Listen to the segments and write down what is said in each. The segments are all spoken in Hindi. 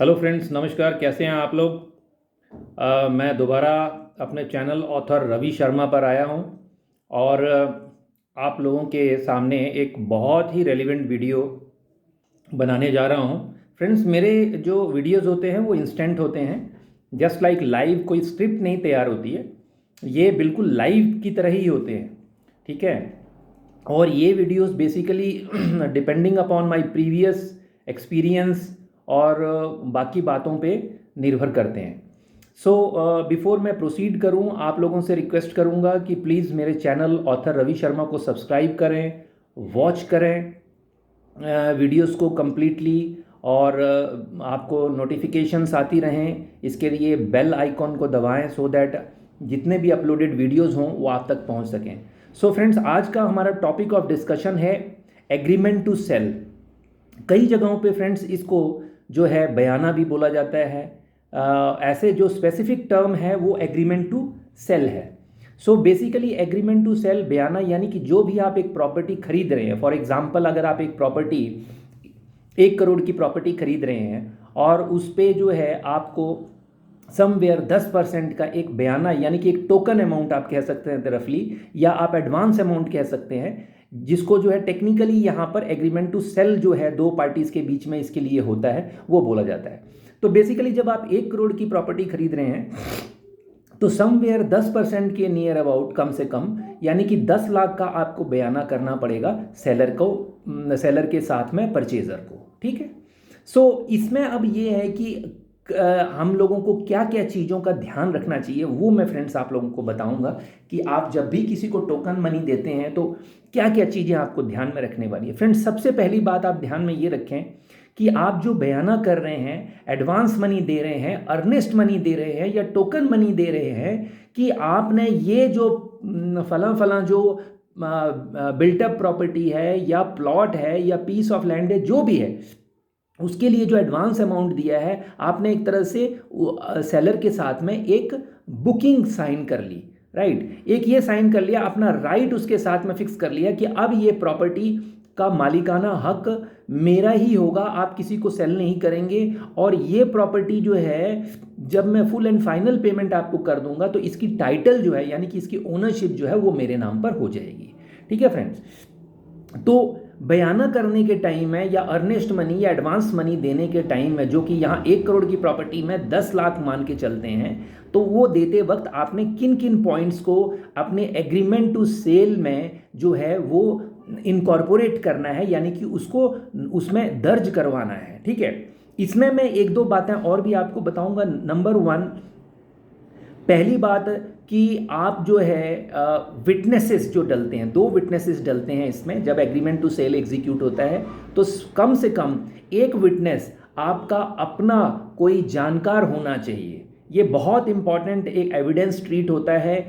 हेलो फ्रेंड्स, नमस्कार। कैसे हैं आप लोग? मैं दोबारा अपने चैनल ऑथर रवि शर्मा पर आया हूं और आप लोगों के सामने एक बहुत ही रेलिवेंट वीडियो बनाने जा रहा हूं। फ्रेंड्स, मेरे जो वीडियोस होते हैं वो इंस्टेंट होते हैं, जस्ट लाइक लाइव। कोई स्क्रिप्ट नहीं तैयार होती है, ये बिल्कुल लाइव की तरह ही होते हैं। ठीक है। और ये videos basically depending upon my previous experience और बाकी बातों पे निर्भर करते हैं। सो बिफोर मैं प्रोसीड करूं, आप लोगों से रिक्वेस्ट करूंगा कि प्लीज़ मेरे चैनल ऑथर रवि शर्मा को सब्सक्राइब करें, वॉच करें वीडियोस को कम्प्लीटली, और आपको नोटिफिकेशंस आती रहें। इसके लिए बेल आइकॉन को दबाएं सो दैट जितने भी अपलोडेड वीडियोस हों वो आप तक पहुंच सकें। सो फ्रेंड्स, आज का हमारा टॉपिक ऑफ डिस्कशन है एग्रीमेंट टू सेल। कई जगहों पे फ्रेंड्स इसको जो है बयाना भी बोला जाता है। ऐसे जो स्पेसिफिक टर्म है वो एग्रीमेंट टू सेल है। सो बेसिकली एग्रीमेंट टू सेल बयाना यानी कि जो भी आप एक प्रॉपर्टी खरीद रहे हैं, फॉर एग्जांपल अगर आप एक प्रॉपर्टी 1 करोड़ की प्रॉपर्टी खरीद रहे हैं और उस पे जो है आपको समवेयर 10% का एक बयाना यानी कि एक टोकन अमाउंट आप कह सकते हैं रफली, या आप एडवांस अमाउंट कह सकते हैं, जिसको जो है टेक्निकली यहाँ पर एग्रीमेंट टू सेल जो है दो पार्टीज के बीच में इसके लिए होता है, वो बोला जाता है। तो बेसिकली जब आप 1 करोड़ की प्रॉपर्टी खरीद रहे हैं तो समवेयर 10% के नियर अबाउट कम से कम यानी कि 10 लाख का आपको बयाना करना पड़ेगा सेलर के साथ में परचेजर को। ठीक है। सो इसमें अब ये है कि हम लोगों को क्या क्या चीज़ों का ध्यान रखना चाहिए, वो मैं फ्रेंड्स आप लोगों को बताऊंगा कि आप जब भी किसी को टोकन मनी देते हैं तो क्या क्या चीज़ें आपको ध्यान में रखने वाली है। फ्रेंड्स, सबसे पहली बात आप ध्यान में ये रखें कि आप जो बयाना कर रहे हैं, एडवांस मनी दे रहे हैं, अर्नेस्ट मनी दे रहे हैं या टोकन मनी दे रहे हैं, कि आपने ये जो फलां फलां जो बिल्टअप प्रॉपर्टी है या प्लॉट है या पीस ऑफ लैंड है, जो भी है, उसके लिए जो एडवांस अमाउंट दिया है, आपने एक तरह से सेलर के साथ में एक बुकिंग साइन कर ली। राइट। एक ये साइन कर लिया, अपना राइट उसके साथ में फिक्स कर लिया कि अब ये प्रॉपर्टी का मालिकाना हक मेरा ही होगा, आप किसी को सेल नहीं करेंगे। और ये प्रॉपर्टी जो है जब मैं फुल एंड फाइनल पेमेंट आपको कर दूंगा तो इसकी टाइटल जो है यानी कि इसकी ओनरशिप जो है वो मेरे नाम पर हो जाएगी। ठीक है फ्रेंड्स। तो बयाना करने के टाइम में या अर्नेस्ट मनी या एडवांस मनी देने के टाइम में, जो कि यहाँ 1 करोड़ की प्रॉपर्टी में 10 लाख मान के चलते हैं, तो वो देते वक्त आपने किन किन पॉइंट्स को अपने एग्रीमेंट टू सेल में जो है वो इनकॉर्पोरेट करना है, यानी कि उसको उसमें दर्ज करवाना है। ठीक है। इसमें मैं एक दो बातें और भी आपको बताऊंगा। नंबर 1, पहली बात कि आप जो है विटनेसेस जो डलते हैं, 2 विटनेसेस डलते हैं इसमें जब एग्रीमेंट टू सेल एग्जीक्यूट होता है, तो कम से कम एक विटनेस आपका अपना कोई जानकार होना चाहिए। ये बहुत इंपॉर्टेंट एक एविडेंस ट्रीट होता है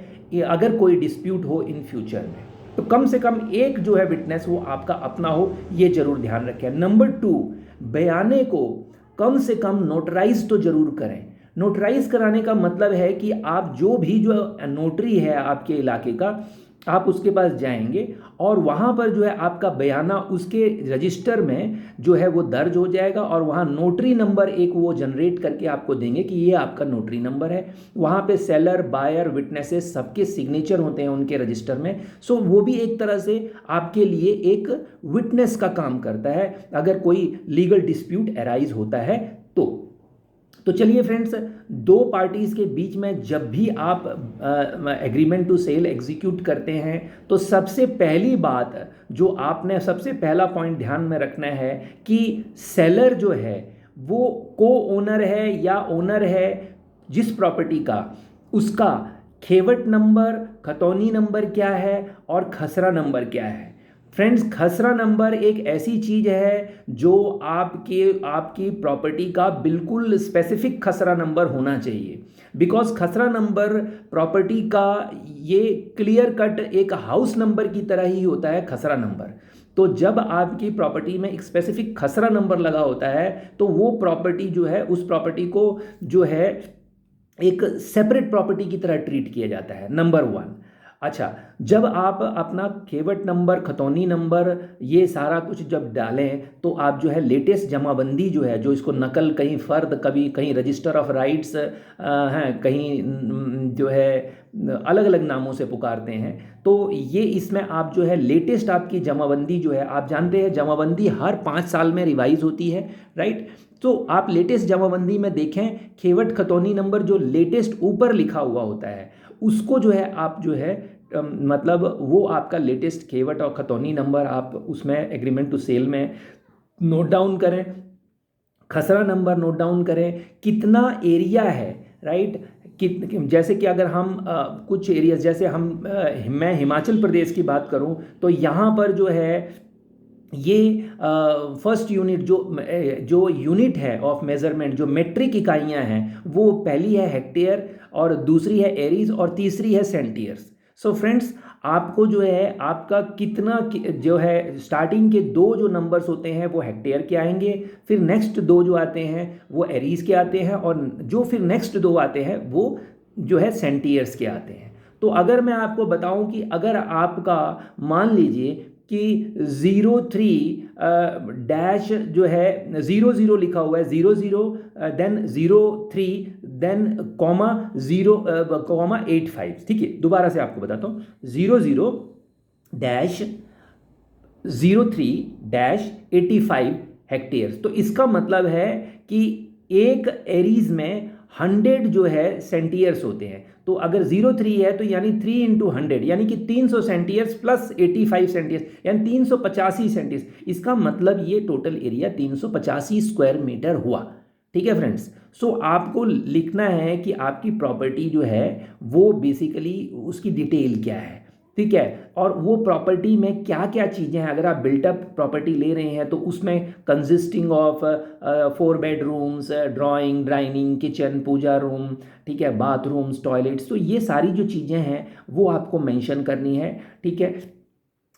अगर कोई डिस्प्यूट हो इन फ्यूचर में, तो कम से कम एक जो है विटनेस वो आपका अपना हो, ये जरूर ध्यान रखें। नंबर 2, बयाने को कम से कम नोटराइज तो जरूर करें। नोटराइज कराने का मतलब है कि आप जो भी जो नोटरी है आपके इलाके का, आप उसके पास जाएंगे और वहाँ पर जो है आपका बयाना उसके रजिस्टर में जो है वो दर्ज हो जाएगा, और वहाँ नोटरी नंबर एक वो जनरेट करके आपको देंगे कि ये आपका नोटरी नंबर है। वहाँ पे सेलर, बायर, विटनेसेस सबके सिग्नेचर होते हैं उनके रजिस्टर में। सो वो भी एक तरह से आपके लिए एक विटनेस का काम करता है अगर कोई लीगल डिस्प्यूट अराइज होता है तो चलिए फ्रेंड्स, 2 पार्टीज के बीच में जब भी आप एग्रीमेंट टू सेल एग्जीक्यूट करते हैं तो सबसे पहली बात जो आपने सबसे पहला पॉइंट ध्यान में रखना है कि सेलर जो है वो को ओनर है या ओनर है जिस प्रॉपर्टी का, उसका खेवट नंबर, खतौनी नंबर क्या है और खसरा नंबर क्या है। फ्रेंड्स, खसरा नंबर एक ऐसी चीज है जो आपकी प्रॉपर्टी का बिल्कुल स्पेसिफिक खसरा नंबर होना चाहिए, बिकॉज खसरा नंबर प्रॉपर्टी का ये क्लियर कट एक हाउस नंबर की तरह ही होता है खसरा नंबर। तो जब आपकी प्रॉपर्टी में एक स्पेसिफिक खसरा नंबर लगा होता है तो वो प्रॉपर्टी जो है उस प्रॉपर्टी को जो है एक सेपरेट प्रॉपर्टी की तरह ट्रीट किया जाता है। नंबर 1। अच्छा, जब आप अपना खेवट नंबर, खतौनी नंबर, ये सारा कुछ जब डालें तो आप जो है लेटेस्ट जमाबंदी जो है, जो इसको नकल, कहीं फ़र्द, कभी कहीं रजिस्टर ऑफ राइट्स हैं, कहीं जो है अलग अलग नामों से पुकारते हैं, तो ये इसमें आप जो है लेटेस्ट आपकी जमाबंदी जो है, आप जानते हैं जमाबंदी हर 5 साल में रिवाइज होती है, राइट। तो आप लेटेस्ट जमाबंदी में देखें, खेवट खतौनी नंबर जो लेटेस्ट ऊपर लिखा हुआ होता है उसको जो है आप जो है मतलब वो आपका लेटेस्ट खेवट और खतौनी नंबर आप उसमें एग्रीमेंट टू सेल में नोट डाउन करें। खसरा नंबर नोट डाउन करें, कितना एरिया है, राइट। जैसे कि अगर हम कुछ एरिया, जैसे मैं हिमाचल प्रदेश की बात करूं तो यहाँ पर जो है ये फर्स्ट यूनिट जो यूनिट है ऑफ मेजरमेंट, जो मेट्रिक इकाइयाँ हैं, वो पहली है हेक्टेयर और दूसरी है एरीज और तीसरी है सेंटियर्स। सो फ्रेंड्स, आपको जो है आपका कितना जो है स्टार्टिंग के 2 जो नंबर्स होते हैं वो हेक्टेयर के आएंगे, फिर नेक्स्ट 2 जो आते हैं वो एरीज के आते हैं, और जो फिर नेक्स्ट 2 आते हैं वो जो है सेंटियर्स के आते हैं। तो अगर मैं आपको बताऊं कि अगर आपका मान लीजिए कि 03 डैश जो है 00 लिखा हुआ है, 00 देन 03 देन कॉमा 0,85, ठीक है। दोबारा से आपको बताता हूँ, 00 डैश 03-85 हेक्टेयर। तो इसका मतलब है कि एक एरीज में 100 जो है सेंटियर्स होते हैं। तो अगर 03 है तो यानी 3 × 100 यानी कि 300 सेंटियर्स प्लस 85 सेंटियर्स यानी 385 सेंटियर्स। इसका मतलब ये टोटल एरिया 385 स्क्वायर मीटर हुआ, ठीक है फ्रेंड्स। सो आपको लिखना है कि आपकी प्रॉपर्टी जो है वो बेसिकली उसकी डिटेल क्या है, ठीक है, और वो प्रॉपर्टी में क्या क्या चीज़ें हैं। अगर आप बिल्टअप प्रॉपर्टी ले रहे हैं तो उसमें consisting of 4 bedrooms, drawing, dining, kitchen, puja room, ठीक है, बाथरूम्स, टॉयलेट्स, तो ये सारी जो चीज़ें हैं वो आपको मेंशन करनी है, ठीक है।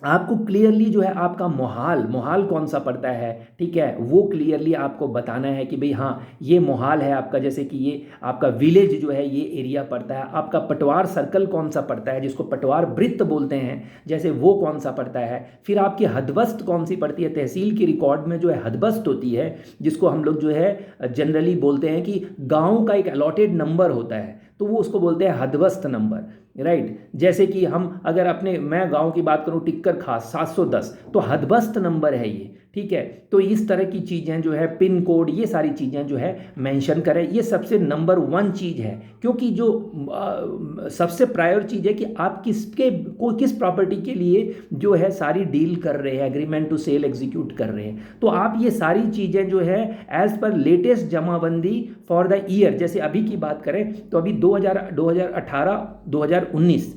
आपको क्लियरली जो है आपका मोहाल कौन सा पड़ता है, ठीक है, वो क्लियरली आपको बताना है कि भाई हाँ ये मोहाल है आपका, जैसे कि ये आपका विलेज जो है ये एरिया पड़ता है। आपका पटवार सर्कल कौन सा पड़ता है, जिसको पटवार वृत्त बोलते हैं, जैसे वो कौन सा पड़ता है। फिर आपकी हदबस्त कौन सी पड़ती है, तहसील की रिकॉर्ड में जो है हदबस्त होती है, जिसको हम लोग जो है जनरली बोलते हैं कि गाँव का एक अलॉटेड नंबर होता है, तो वो उसको बोलते हैं हदबस्त नंबर, राइट। जैसे कि हम अगर मैं गांव की बात करूं, टिक्कर खास 710, तो हदबस्त नंबर है ये, ठीक है। तो इस तरह की चीज़ें जो है, पिन कोड, ये सारी चीज़ें जो है मेंशन करें। ये सबसे नंबर 1 चीज़ है, क्योंकि जो सबसे प्रायर चीज़ है कि आप किस प्रॉपर्टी के लिए जो है सारी डील कर रहे हैं, एग्रीमेंट टू सेल एग्जीक्यूट कर रहे हैं। तो आप ये सारी चीज़ें जो है as per latest jamabandi for the year, जैसे अभी की बात करें तो अभी 2018-2019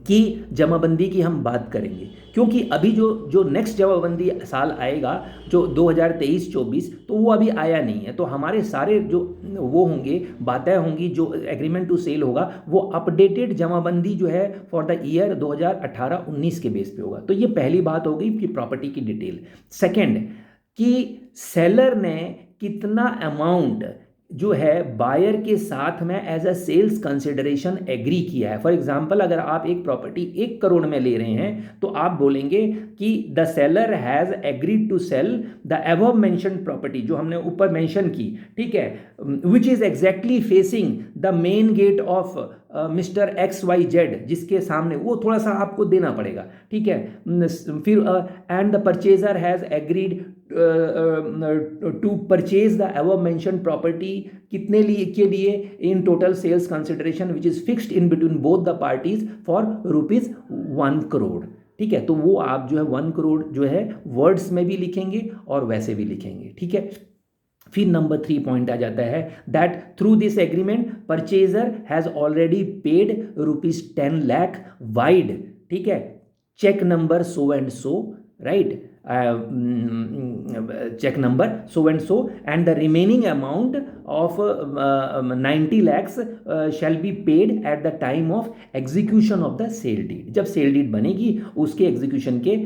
की जमाबंदी की हम बात करेंगे, क्योंकि अभी जो नेक्स्ट जमाबंदी साल आएगा जो 2023-24, तो वो अभी आया नहीं है। तो हमारे सारे जो वो होंगे, बातें होंगी, जो एग्रीमेंट टू सेल होगा वो अपडेटेड जमाबंदी जो है फॉर द ईयर 2018-19 के बेस पे होगा। तो ये पहली बात होगी कि प्रॉपर्टी की डिटेल। सेकेंड, कि सेलर ने कितना अमाउंट जो है बायर के साथ में as a sales consideration agree किया है। फॉर एग्जांपल, अगर आप एक प्रॉपर्टी 1 करोड़ में ले रहे हैं तो आप बोलेंगे कि the seller has agreed to sell the above mentioned property, जो हमने ऊपर मेंशन की, ठीक है, which is exactly facing the main gate of mister XYZ, जिसके सामने वो थोड़ा सा आपको देना पड़ेगा, ठीक है। फिर and the purchaser has agreed to purchase the above mentioned property, कितने के लिए, in total sales consideration which is fixed in between both the parties for ₹1 crore, ठीक है। तो वो आप जो है 1 करोड़ जो है वर्ड्स में भी लिखेंगे और वैसे भी लिखेंगे, ठीक है। फिर नंबर 3 पॉइंट आ जाता है that through this agreement purchaser has already paid ₹10 lakh vide, ठीक है, cheque number so and so, right, check number so and so, and the remaining amount of 90 lakhs shall be paid at the time of execution of the sale deed। जब सेल डीड बनेगी उसके एग्जीक्यूशन के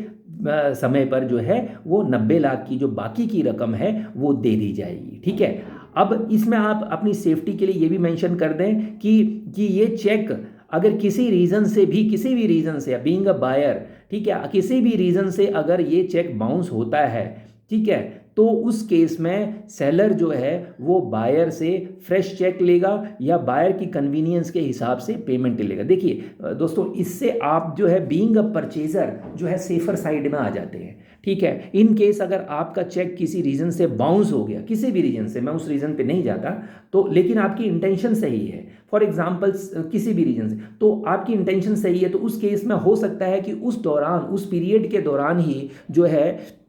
समय पर जो है वो 90 लाख की जो बाकी की रकम है वो दे दी जाएगी, ठीक है। अब इसमें आप अपनी सेफ्टी के लिए ये भी मेंशन कर दें कि ये चेक अगर किसी रीज़न से भी, किसी भी रीज़न से, बीइंग अ बायर, ठीक है, किसी भी रीज़न से अगर ये चेक बाउंस होता है, ठीक है, तो उस केस में सेलर जो है वो बायर से फ्रेश चेक लेगा या बायर की कन्वीनियंस के हिसाब से पेमेंट लेगा। देखिए दोस्तों, इससे आप जो है बीइंग अ परचेजर जो है सेफर साइड में आ जाते हैं, ठीक है। इन केस अगर आपका चेक किसी रीज़न से बाउंस हो गया, किसी भी रीज़न से, मैं उस रीज़न पे नहीं जाता, तो लेकिन आपकी इंटेंशन सही है, फॉर एग्जाम्पल किसी भी रीजन से, तो आपकी इंटेंशन सही है, तो उस केस में हो सकता है कि उस दौरान, उस पीरियड के दौरान ही जो है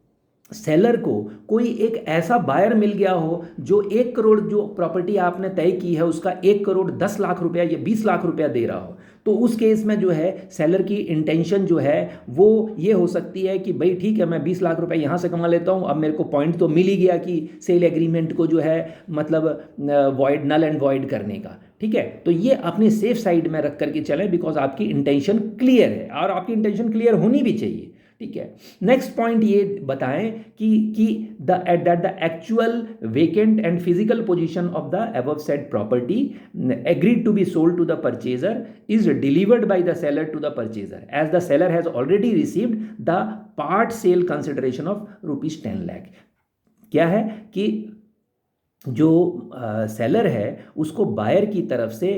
सेलर को कोई एक ऐसा बायर मिल गया हो जो 1 करोड़, जो प्रॉपर्टी आपने तय की है उसका 1 करोड़ 10 लाख रुपया या 20 लाख रुपया दे रहा हो, तो उस केस में जो है सेलर की इंटेंशन जो है वो ये हो सकती है कि भाई ठीक है, मैं 20 लाख रुपए यहाँ से कमा लेता हूँ, अब मेरे को पॉइंट तो मिल ही गया कि सेल एग्रीमेंट को जो है मतलब वॉइड, नल एंड वॉइड करने का, ठीक है। तो ये अपने सेफ साइड में रख करके चलें, बिकॉज आपकी इंटेंशन क्लियर है और आपकी इंटेंशन क्लियर होनी भी चाहिए, ठीक है। नेक्स्ट पॉइंट ये बताएं कि the actual vacant and physical position of the above said property agreed to be sold to the purchaser is delivered by the seller to the purchaser as the seller has already received the part sale consideration of ₹10 lakh. क्या है कि जो सेलर है उसको बायर की तरफ से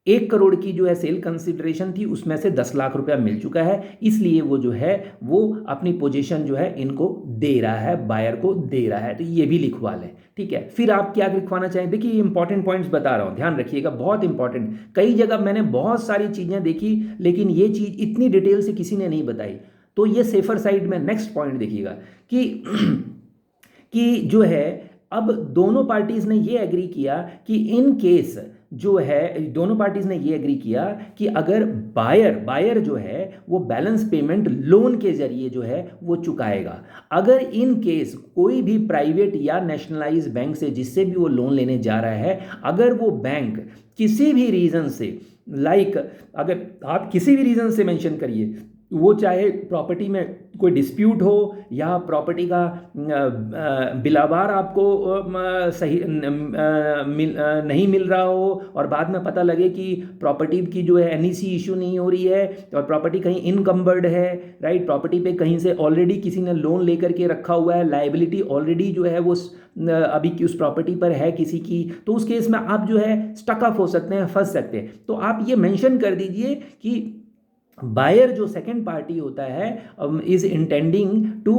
1 करोड़ की जो है सेल कंसिडरेशन थी, उसमें से 10 लाख रुपया मिल चुका है, इसलिए वो जो है वो अपनी पोजीशन जो है इनको दे रहा है, बायर को दे रहा है, तो ये भी लिखवा लें, ठीक है। फिर आप क्या लिखवाना चाहें, देखिए ये इंपॉर्टेंट पॉइंट्स बता रहा हूँ, ध्यान रखिएगा, बहुत इंपॉर्टेंट। कई जगह मैंने बहुत सारी चीज़ें देखी, लेकिन ये चीज़ इतनी डिटेल से किसी ने नहीं बताई, तो ये सेफर साइड में नेक्स्ट पॉइंट देखिएगा कि जो है अब दोनों पार्टीज ने ये एग्री किया कि इन केस जो है, दोनों पार्टीज ने ये एग्री किया कि अगर बायर जो है वो बैलेंस पेमेंट लोन के जरिए जो है वो चुकाएगा, अगर इन केस कोई भी प्राइवेट या नेशनलाइज बैंक से जिससे भी वो लोन लेने जा रहा है, अगर वो बैंक किसी भी रीज़न से, लाइक अगर आप किसी भी रीज़न से मेंशन करिए, वो चाहे प्रॉपर्टी में कोई डिस्प्यूट हो या प्रॉपर्टी का बिलावार आपको सही नहीं मिल रहा हो और बाद में पता लगे कि प्रॉपर्टी की जो है एनईसी इशू नहीं हो रही है और प्रॉपर्टी कहीं इनकम्बर्ड है, राइट, प्रॉपर्टी पे कहीं से ऑलरेडी किसी ने लोन लेकर के रखा हुआ है, लायबिलिटी ऑलरेडी जो है वो अभी की उस प्रॉपर्टी पर है किसी की, तो उस केस में आप जो है स्टक अप हो सकते हैं, फंस सकते हैं। तो आप ये मेंशन कर दीजिए कि बायर जो सेकेंड पार्टी होता है is intending to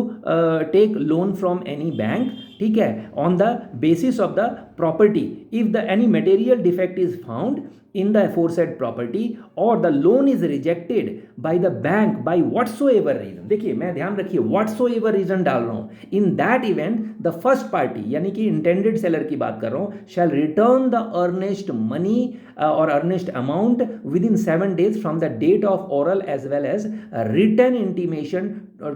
take loan from any bank, ठीक है, on the basis of the property if the any material defect is found in the aforesaid property or the loan is rejected by the bank by whatsoever reason। देखिए मैं ध्यान रखिए whatsoever reason डाल रहा हूँ, in that event the first party यानी कि intended seller की बात कर रहा हूँ shall return the earnest money or earnest amount within 7 days from the date of oral as well as written intimation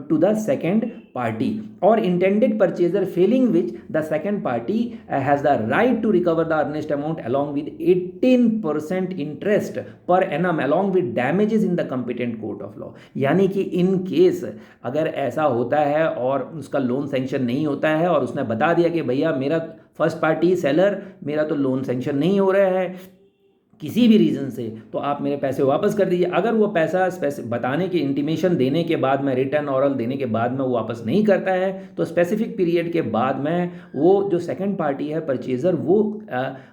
to the second party or intended purchaser, failing which the second party has the right to recover the earnest amount along with 18% interest per annum along with damages in the competent court of law। यानी कि इन केस अगर ऐसा होता है और उसका लोन सैंक्शन नहीं होता है और उसने बता दिया कि भैया मेरा फर्स्ट पार्टी सेलर, मेरा तो लोन सैंक्शन नहीं हो रहा है किसी भी रीज़न से, तो आप मेरे पैसे वापस कर दीजिए। अगर वो पैसा बताने के इंटीमेशन देने के बाद में, रिटर्न ऑरल देने के बाद में वो वापस नहीं करता है, तो स्पेसिफिक पीरियड के बाद में वो जो सेकंड पार्टी है परचेज़र, वो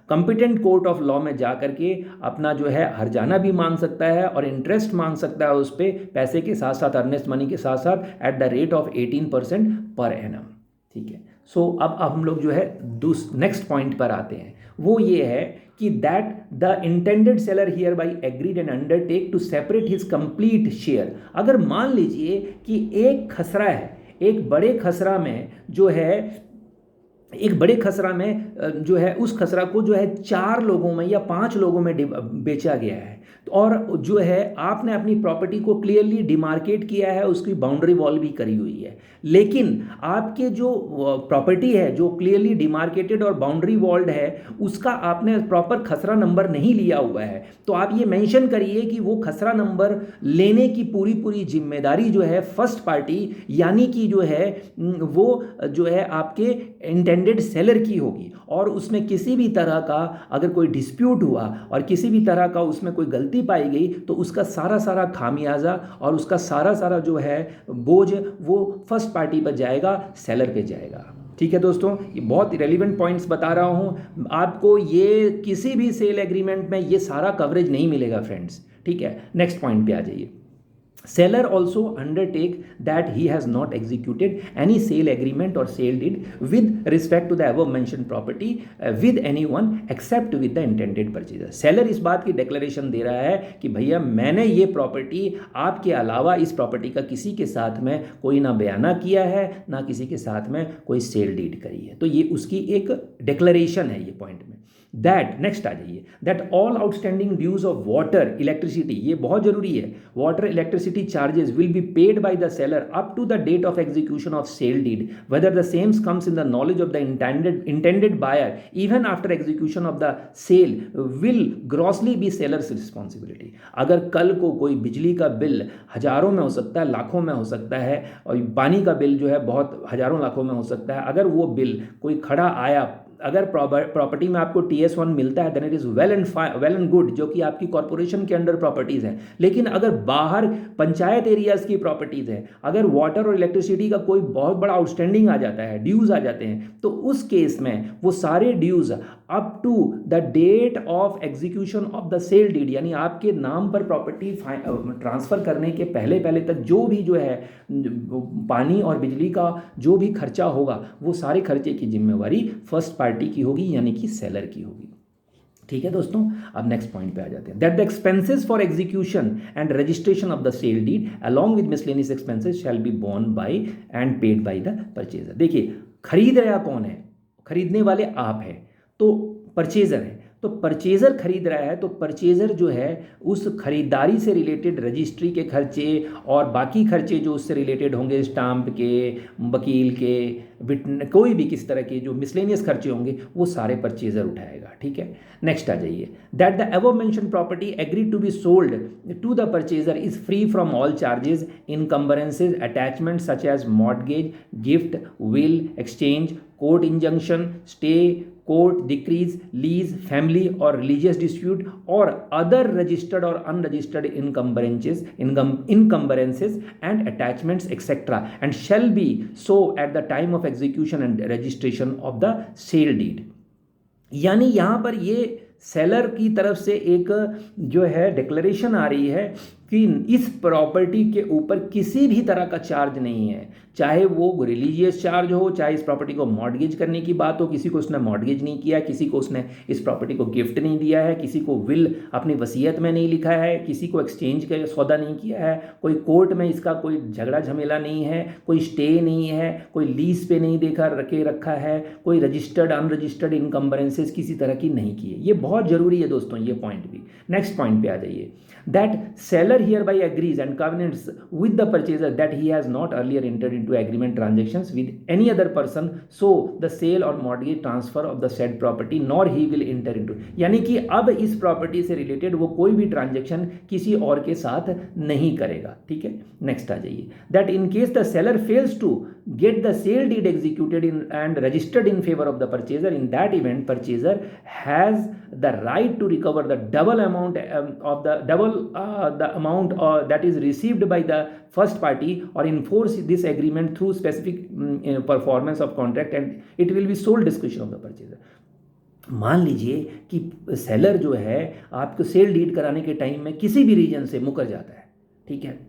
कॉम्पिटेंट कोर्ट ऑफ लॉ में जा करके अपना जो है हर्जाना भी मांग सकता है और इंटरेस्ट मांग सकता है उस पर, पैसे के साथ साथ, अर्नेस्ट मनी के साथ साथ, at the rate of 18% per annum, ठीक है। सो अब हम लोग जो है नेक्स्ट पॉइंट पर आते हैं, वो ये है कि that the intended seller hereby agreed and undertake to separate his complete share. अगर मान लीजिए कि एक खसरा है, एक बड़े खसरा में जो है, एक बड़े खसरा में जो है उस खसरा को जो है 4 लोगों में या 5 लोगों में बेचा गया है और जो है आपने अपनी प्रॉपर्टी को क्लियरली डिमार्केट किया है, उसकी बाउंड्री वॉल भी करी हुई है, लेकिन आपके जो प्रॉपर्टी है जो क्लियरली डिमार्केटेड और बाउंड्री वॉल्ड है उसका आपने प्रॉपर खसरा नंबर नहीं लिया हुआ है, तो आप ये मेंशन करिए कि वो खसरा नंबर लेने की पूरी जिम्मेदारी जो है फर्स्ट पार्टी यानी कि जो है वो जो है आपके इंटेंडेड इंटेंडेड सेलर की होगी और उसमें किसी भी तरह का अगर कोई डिस्प्यूट हुआ और किसी भी तरह का उसमें कोई गलती पाई गई तो उसका सारा सारा खामियाजा और उसका सारा सारा जो है बोझ वो फर्स्ट पार्टी पर जाएगा, सेलर पे जाएगा। ठीक है दोस्तों, ये बहुत रेलिवेंट पॉइंट्स बता रहा हूँ आपको, ये किसी भी सेल एग्रीमेंट में ये सारा कवरेज नहीं मिलेगा फ्रेंड्स। ठीक है, नेक्स्ट पॉइंट पे आ जाइए। Seller also undertake that he has not executed any sale agreement or sale deed with respect to the above mentioned property with anyone except with the intended purchaser. Seller इस बात की declaration दे रहा है कि भैया मैंने ये प्रॉपर्टी आपके अलावा इस प्रॉपर्टी का किसी के साथ में कोई ना बयाना किया है, ना किसी के साथ में कोई सेल डीड करी है। तो ये उसकी एक डिक्लेरेशन है ये पॉइंट में। दैट नेक्स्ट आ जाइए, that all outstanding dues of water electricity, ये बहुत जरूरी है, water electricity charges will be paid by the seller up to the date of execution of sale deed whether the sames comes in the knowledge of the intended buyer even after execution of the sale will grossly be seller's responsibility. अगर कल को कोई बिजली का बिल हजारों में हो सकता है, लाखों में हो सकता है, और पानी का बिल जो है बहुत हजारों लाखों में हो सकता है, अगर वो बिल कोई खड़ा आया, अगर प्रॉपर्टी में आपको TS1 मिलता है then it is well and good, जो कि आपकी कॉर्पोरेशन के अंडर प्रॉपर्टीज़ हैं। लेकिन अगर बाहर पंचायत एरियाज़ की प्रॉपर्टीज़ हैं, अगर वाटर और इलेक्ट्रिसिटी का कोई बहुत बड़ा आउटस्टैंडिंग आ जाता है, ड्यूज़ आ जाते हैं, तो उस केस में वो सारे dues up to the date of execution of the sale deed, यानी आपके नाम पर प्रॉपर्टी ट्रांसफ़र करने के पहले पहले तक जो भी जो है पानी और बिजली का जो भी खर्चा होगा वो सारे खर्चे की जिम्मेवारी फर्स्ट पार्टी की होगी, यानी कि सेलर की होगी। ठीक है दोस्तों, अब नेक्स्ट पॉइंट पे आ जाते हैं। That the expenses for execution and registration of the sale deed along with miscellaneous expenses shall be borne by and paid by the purchaser. देखिए, खरीद रहा कौन है? खरीदने वाले आप हैं, तो परचेजर है, तो परचेजर खरीद रहा है, तो परचेजर जो है उस खरीदारी से रिलेटेड रजिस्ट्री के खर्चे और बाकी खर्चे जो उससे रिलेटेड होंगे, स्टाम्प के, वकील के, कोई भी किस तरह के जो मिसलेनियस खर्चे होंगे वो सारे परचेजर उठाएगा। ठीक है, नेक्स्ट आ जाइए। That the above mentioned property agree to be sold to the purchaser is free from all charges, encumbrances, attachment such as mortgage, gift, will, exchange, court injunction, stay, court decrees, lease, family और रिलीजियस डिस्प्यूट और अदर रजिस्टर्ड और unregistered encumbrances and attachments etcetera and shall be so at the time of execution and registration of the sale deed. यानी यहाँ पर ये सेलर की तरफ से एक जो है डिक्लेरेशन आ रही है कि इस प्रॉपर्टी के ऊपर किसी भी तरह का चार्ज नहीं है, चाहे वो रिलीजियस चार्ज हो, चाहे इस प्रॉपर्टी को मॉर्टगेज करने की बात हो, किसी को उसने मॉर्टगेज नहीं किया, किसी को उसने इस प्रॉपर्टी को गिफ्ट नहीं दिया है, किसी को विल अपनी वसीयत में नहीं लिखा है, किसी को एक्सचेंज का सौदा नहीं किया है, कोई कोर्ट में इसका कोई झगड़ा झमेला नहीं है, कोई स्टे नहीं है, कोई लीज पे नहीं रखा है, कोई रजिस्टर्ड अनरजिस्टर्ड इनकम्बरेंसेज किसी तरह की नहीं की है। ये बहुत जरूरी है दोस्तों, ये पॉइंट भी। नेक्स्ट पॉइंट पे आ जाइए। That seller hereby agrees and covenants with the purchaser that he has not earlier entered into agreement transactions with any other person, so the sale or mortgage transfer of the said property nor he will enter into, यानी कि अब इस प्रॉपर्टी से रिलेटेड वो कोई भी ट्रांजेक्शन किसी और के साथ नहीं करेगा। ठीक है, नेक्स्ट आ जाइए। That in case the seller fails to get the sale deed executed and registered in favor of the purchaser, in that event purchaser has the right to recover the double amount the amount that is received by the first party or enforce this agreement through specific performance of contract and it will be sole discretion of the purchaser। मान लीजिए कि सेलर जो है आपको सेल डीड कराने के टाइम में किसी भी रीजन से मुकर जाता है, ठीक है,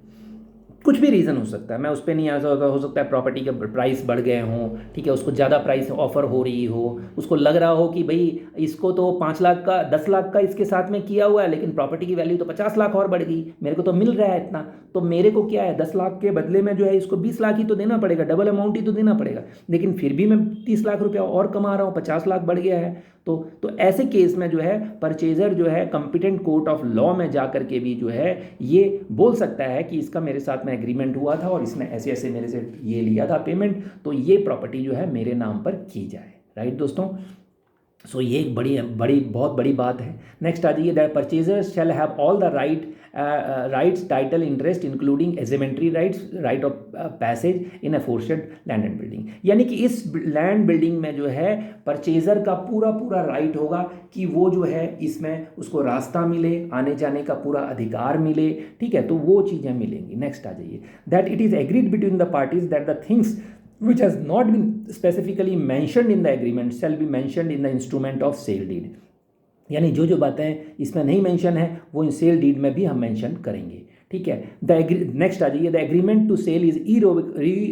कुछ भी रीज़न हो सकता है, मैं उस पर नहीं आ सकता, हो सकता है प्रॉपर्टी के प्राइस बढ़ गए हों, ठीक है, उसको ज़्यादा प्राइस ऑफर हो रही हो, उसको लग रहा हो कि भाई इसको तो 5 लाख का 10 लाख का इसके साथ में किया हुआ है लेकिन प्रॉपर्टी की वैल्यू तो 50 लाख और बढ़ गई, मेरे को तो मिल रहा है इतना, तो मेरे को क्या है 10 लाख के बदले में जो है इसको 20 लाख ही तो देना पड़ेगा, डबल अमाउंट ही तो देना पड़ेगा, लेकिन फिर भी मैं 30 लाख रुपया और कमा रहा हूँ, 50 लाख बढ़ गया है। तो ऐसे केस में जो है परचेजर जो है कॉम्पिटेंट कोर्ट ऑफ लॉ में जा करके भी जो है ये बोल सकता है कि इसका मेरे साथ में एग्रीमेंट हुआ था और इसने ऐसे ऐसे मेरे से ये लिया था पेमेंट, तो ये प्रॉपर्टी जो है मेरे नाम पर की जाए। राइट दोस्तों, सो ये एक बहुत बड़ी बात है। नेक्स्ट आ जाइए, that purchasers shall have all the rights title interest including easementary rights, right of passage in aforesaid land and building. यानी कि इस लैंड बिल्डिंग में जो है परचेजर का पूरा राइट होगा कि वो जो है इसमें उसको रास्ता मिले, आने जाने का पूरा अधिकार मिले, ठीक है, तो वो चीज़ें मिलेंगी। नेक्स्ट आ जाइए, that it is agreed between the parties that the things which has not been specifically mentioned in the agreement shall be mentioned in the instrument of sale deed। यानी जो बातें इसमें नहीं मेंशन है वो इन सेल डीड में भी हम मेंशन करेंगे, ठीक है। नेक्स्ट आ जाइए, the agreement to sell is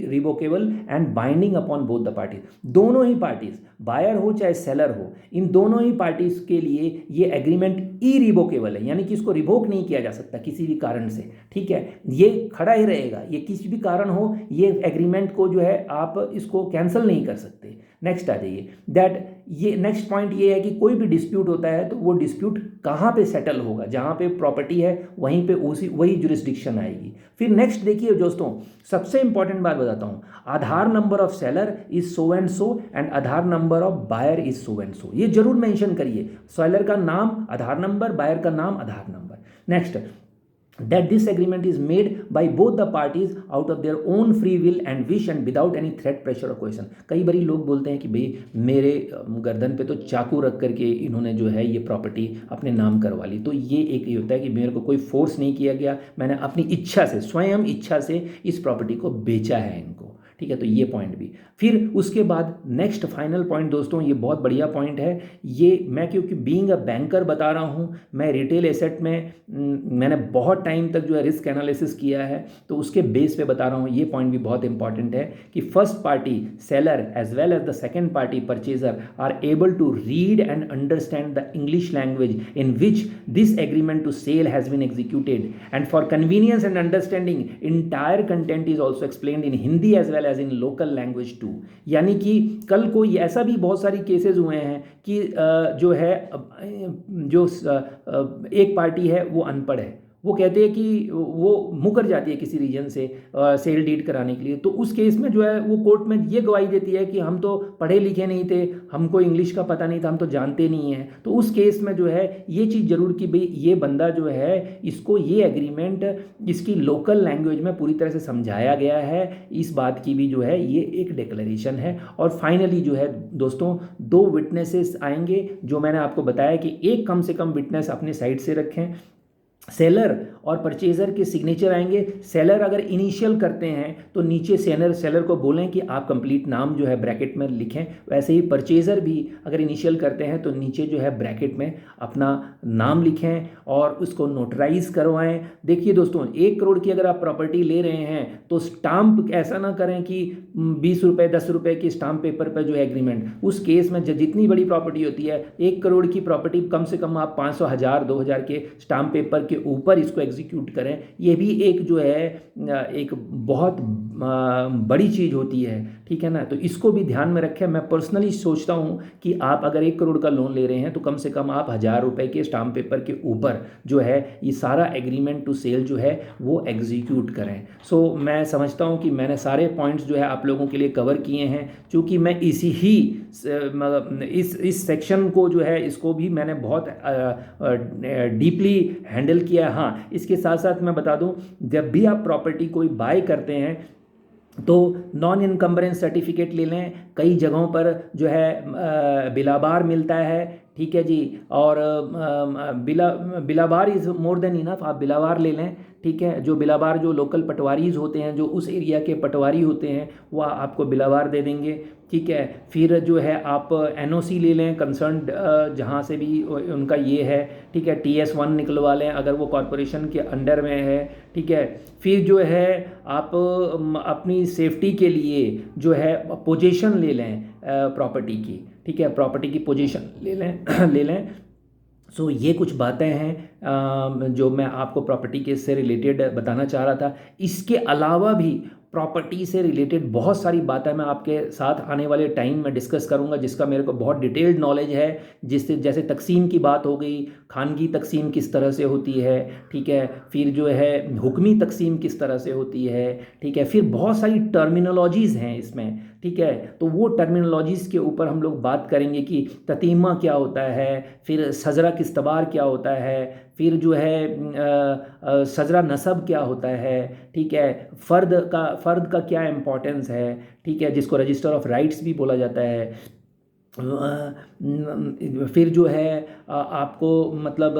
revocable and binding upon both the parties. दोनों ही पार्टीज, बायर हो चाहे सेलर हो, इन दोनों ही पार्टीज के लिए ये एग्रीमेंट इरिवोकेबल है, यानी कि इसको रिवोक नहीं किया जा सकता किसी भी कारण से, ठीक है, ये खड़ा ही रहेगा, ये किसी भी कारण हो ये एग्रीमेंट को जो है आप इसको कैंसिल नहीं कर सकते। नेक्स्ट आ जाइए, दैट ये नेक्स्ट पॉइंट ये है कि कोई भी डिस्प्यूट होता है तो वो डिस्प्यूट कहाँ पे सेटल होगा, जहाँ पे प्रॉपर्टी है वहीं पे वही जुरिस्डिक्शन आएगी। फिर नेक्स्ट देखिए दोस्तों, सबसे इंपॉर्टेंट बात बताता हूँ, Aadhaar number of seller is so and so and Aadhaar number of buyer is so and so. ये जरूर मेंशन करिए, सेलर का नाम आधार नंबर, बायर का नाम Aadhaar number. Next, that this agreement is made by both the parties out of their own free will and wish and without any threat, pressure or coercion। कई बारी लोग बोलते हैं कि भाई मेरे गर्दन पे तो चाकू रख करके इन्होंने जो है ये प्रॉपर्टी अपने नाम करवा ली। तो ये एक ये होता है कि मेरे को कोई फोर्स नहीं किया गया, मैंने अपनी इच्छा से, स्वयं इच्छा से इस प्रॉपर्टी को बेचा है इनको, ठीक है, तो ये पॉइंट भी। फिर उसके बाद नेक्स्ट फाइनल पॉइंट दोस्तों, ये बहुत बढ़िया पॉइंट है, ये मैं क्योंकि बीइंग अ बैंकर बता रहा हूँ, मैं रिटेल एसेट में मैंने बहुत टाइम तक जो है रिस्क एनालिसिस किया है, तो उसके बेस पे बता रहा हूँ। ये पॉइंट भी बहुत इंपॉर्टेंट है कि first party seller as well as the second party purchaser are able to read and understand the English language in which this agreement to sell has been executed and for convenience and understanding entire content is also explained in Hindi as well as in local language too. यानी कि कल को ऐसा भी बहुत सारी केसेस हुए हैं कि जो है जो एक पार्टी है वो अनपढ़ है, वो कहते हैं कि वो मुकर जाती है किसी रीजन से सेल डीड कराने के लिए, तो उस केस में जो है वो कोर्ट में ये गवाही देती है कि हम तो पढ़े लिखे नहीं थे, हमको इंग्लिश का पता नहीं था, हम तो जानते नहीं हैं। तो उस केस में जो है ये चीज़ जरूर कि भाई ये बंदा जो है इसको ये एग्रीमेंट इसकी लोकल लैंग्वेज में पूरी तरह से समझाया गया है, इस बात की भी जो है ये एक डिक्लेरेशन है। और फाइनली जो है दोस्तों 2 विटनेसेस आएंगे, जो मैंने आपको बताया कि एक कम से कम विटनेस अपने साइड से रखें। सेलर और परचेज़र के सिग्नेचर आएंगे। सेलर अगर इनिशियल करते हैं तो नीचे सेलर को बोलें कि आप कंप्लीट नाम जो है ब्रैकेट में लिखें, वैसे ही परचेज़र भी अगर इनिशियल करते हैं तो नीचे जो है ब्रैकेट में अपना नाम लिखें और उसको नोटराइज करवाएं। देखिए दोस्तों, 1 करोड़ की अगर आप प्रॉपर्टी ले रहे हैं तो स्टाम्प ऐसा ना करें कि 20 रुपये 10 रुपये की स्टाम्प पेपर पर जो है एग्रीमेंट, उस केस में जितनी बड़ी प्रॉपर्टी होती है 1 करोड़ की प्रॉपर्टी कम से कम आप 500 1000 2000 के स्टाम्प पेपर के ऊपर इसको एग्जीक्यूट करें। ये भी एक जो है एक बहुत बड़ी चीज़ होती है, ठीक है ना, तो इसको भी ध्यान में रखें। मैं पर्सनली सोचता हूँ कि आप अगर 1 करोड़ का लोन ले रहे हैं तो कम से कम आप 1000 रुपये के स्टाम्प पेपर के ऊपर जो है ये सारा एग्रीमेंट टू सेल जो है वो एग्जीक्यूट करें। सो मैं समझता हूँ कि मैंने सारे पॉइंट्स जो है आप लोगों के लिए कवर किए हैं, क्योंकि मैं इस सेक्शन को जो है इसको भी मैंने बहुत डीपली हैंडल किया। हाँ, इसके साथ साथ मैं बता दूं, जब भी आप प्रॉपर्टी कोई बाय करते हैं तो नॉन इनकम्बरेंस सर्टिफिकेट ले लें। कई जगहों पर जो है बिलाबार मिलता है, ठीक है जी, और बिलाबार इज़ मोर देन इनफ, आप बिलाबार ले लें, ठीक है। जो बिलाबार जो लोकल पटवारीज होते हैं, जो उस एरिया के पटवारी होते हैं, वह आपको बिलाबार दे देंगे, ठीक है। फिर जो है आप एनओसी ले लें कंसर्न जहाँ से भी उनका ये है, ठीक है। TS1 निकलवा लें अगर वो कॉरपोरेशन के अंडर में है, ठीक है। फिर जो है आप अपनी सेफ्टी के लिए जो है पोजीशन ले लें प्रॉपर्टी की, ठीक है, प्रॉपर्टी की पोजीशन ले लें सो ये कुछ बातें हैं जो मैं आपको प्रॉपर्टी केस से रिलेटेड बताना चाह रहा था। इसके अलावा भी प्रॉपर्टी से रिलेटेड बहुत सारी बातें मैं आपके साथ आने वाले टाइम में डिस्कस करूंगा, जिसका मेरे को बहुत डिटेल्ड नॉलेज है, जिससे जैसे तकसीम की बात हो गई, खानगी तकसीम किस तरह से होती है, ठीक है। फिर जो है हुक्मी तकसीम किस तरह से होती है, ठीक है। फिर बहुत सारी टर्मिनोलॉजीज़ हैं इसमें, ठीक है। तो वो टर्मिनोलॉजीज़ के ऊपर हम लोग बात करेंगे कि ततीमा क्या होता है, फिर सजरा किस्तबार क्या होता है, फिर जो है सजरा नसब क्या होता है, ठीक है, फ़र्द का क्या इम्पोर्टेंस है, ठीक है, जिसको रजिस्टर ऑफ राइट्स भी बोला जाता है। फिर जो है आपको मतलब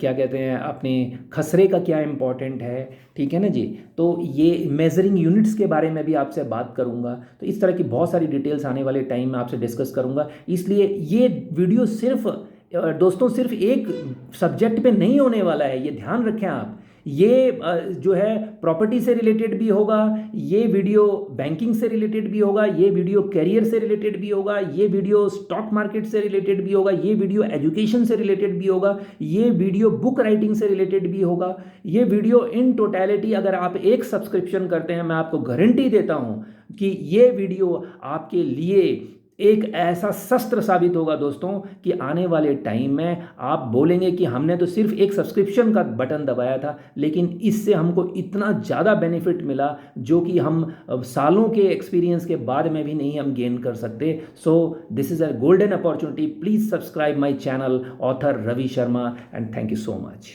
क्या कहते हैं अपने खसरे का क्या इम्पोर्टेंट है, ठीक है ना जी। तो ये मेजरिंग यूनिट्स के बारे में भी आपसे बात करूंगा। तो इस तरह की बहुत सारी डिटेल्स आने वाले टाइम में आपसे डिस्कस करूंगा। इसलिए ये वीडियो सिर्फ दोस्तों सिर्फ एक सब्जेक्ट पे नहीं होने वाला है, ये ध्यान रखें आप। ये जो है प्रॉपर्टी से रिलेटेड भी होगा, ये वीडियो बैंकिंग से रिलेटेड भी होगा, ये वीडियो करियर से रिलेटेड भी होगा, ये वीडियो स्टॉक मार्केट से रिलेटेड भी होगा, ये वीडियो एजुकेशन से रिलेटेड भी होगा, ये वीडियो बुक राइटिंग से रिलेटेड भी होगा। ये वीडियो इन टोटलिटी अगर आप एक सब्सक्रिप्शन करते हैं, मैं आपको गारंटी देता हूं कि ये वीडियो आपके लिए एक ऐसा शस्त्र साबित होगा दोस्तों कि आने वाले टाइम में आप बोलेंगे कि हमने तो सिर्फ एक सब्सक्रिप्शन का बटन दबाया था, लेकिन इससे हमको इतना ज़्यादा बेनिफिट मिला जो कि हम सालों के एक्सपीरियंस के बाद में भी नहीं हम गेन कर सकते। So this is a golden opportunity. Please subscribe my channel author Ravi Sharma and thank you so much.